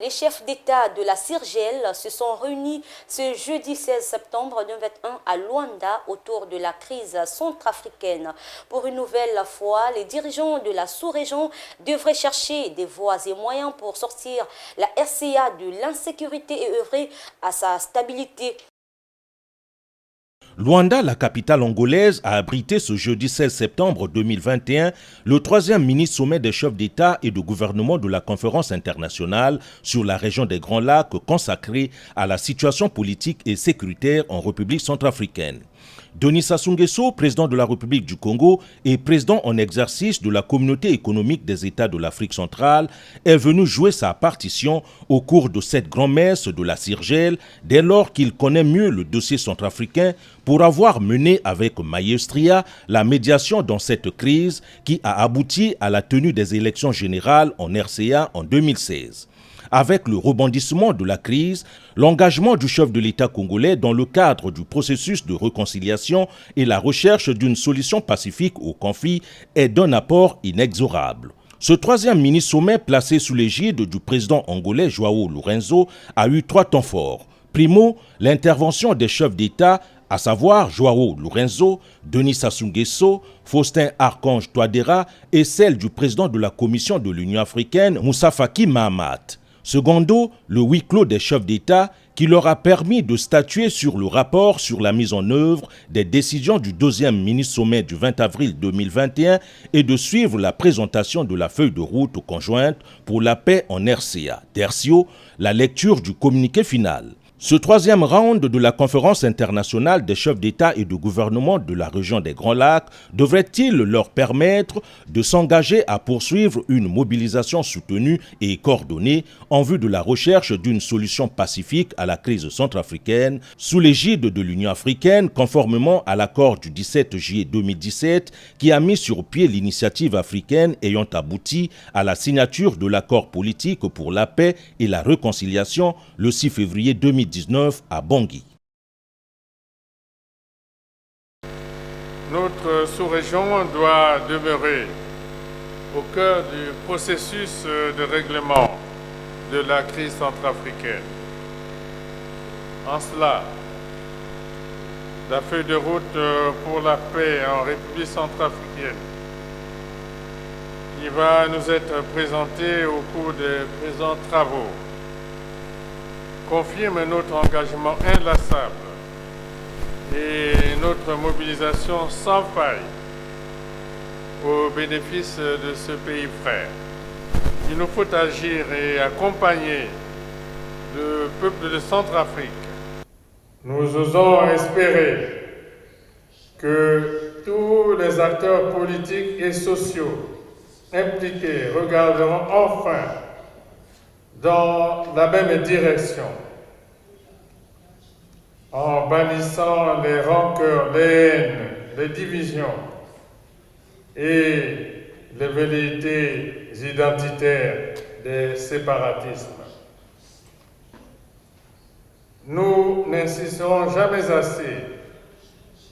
Les chefs d'État de la CIRGEL se sont réunis ce jeudi 16 septembre 2021 à Luanda autour de la crise centrafricaine. Pour une nouvelle fois, les dirigeants de la sous-région devraient chercher des voies et moyens pour sortir la RCA de l'insécurité et œuvrer à sa stabilité. Luanda, la capitale angolaise, a abrité ce jeudi 16 septembre 2021 le troisième mini-sommet des chefs d'État et de gouvernement de la conférence internationale sur la région des Grands Lacs consacrée à la situation politique et sécuritaire en République centrafricaine. Denis Sassou Nguesso, président de la République du Congo et président en exercice de la Communauté économique des États de l'Afrique centrale, est venu jouer sa partition au cours de cette grand-messe de la CIRGEL dès lors qu'il connaît mieux le dossier centrafricain pour avoir mené avec maestria la médiation dans cette crise qui a abouti à la tenue des élections générales en RCA en 2016. Avec le rebondissement de la crise, l'engagement du chef de l'État congolais dans le cadre du processus de réconciliation et la recherche d'une solution pacifique au conflit est d'un apport inexorable. Ce troisième mini-sommet placé sous l'égide du président angolais João Lourenço a eu trois temps forts. Primo, l'intervention des chefs d'État, à savoir João Lourenço, Denis Sassou Nguesso, Faustin Archange Touadéra et celle du président de la Commission de l'Union africaine, Moussa Faki Mahamat. Secondo, le huis clos des chefs d'État qui leur a permis de statuer sur le rapport sur la mise en œuvre des décisions du deuxième mini-sommet du 20 avril 2021 et de suivre la présentation de la feuille de route conjointe pour la paix en RCA. Tertio, la lecture du communiqué final. Ce troisième round de la conférence internationale des chefs d'État et de gouvernement de la région des Grands Lacs devrait-il leur permettre de s'engager à poursuivre une mobilisation soutenue et coordonnée en vue de la recherche d'une solution pacifique à la crise centrafricaine sous l'égide de l'Union africaine conformément à l'accord du 17 juillet 2017 qui a mis sur pied l'initiative africaine ayant abouti à la signature de l'accord politique pour la paix et la réconciliation le 6 février 2019 à Bangui. Notre sous-région doit demeurer au cœur du processus de règlement de la crise centrafricaine. En cela, la feuille de route pour la paix en République centrafricaine qui va nous être présentée au cours des présents travaux confirme notre engagement inlassable et notre mobilisation sans faille au bénéfice de ce pays frère. Il nous faut agir et accompagner le peuple de Centrafrique. Nous osons espérer que tous les acteurs politiques et sociaux impliqués regarderont enfin dans la même direction, en bannissant les rancœurs, les haines, les divisions et les velléités identitaires des séparatismes. Nous n'insisterons jamais assez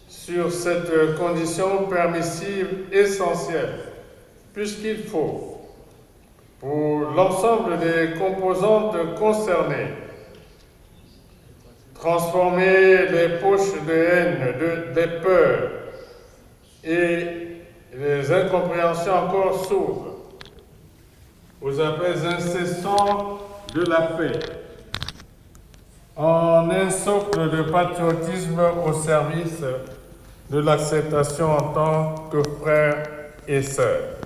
sur cette condition permissive essentielle, puisqu'il faut, pour l'ensemble des composantes concernées, transformer les poches de haine, des peurs et les incompréhensions encore sourdes aux appels incessants de la paix en un socle de patriotisme au service de l'acceptation en tant que frères et sœurs.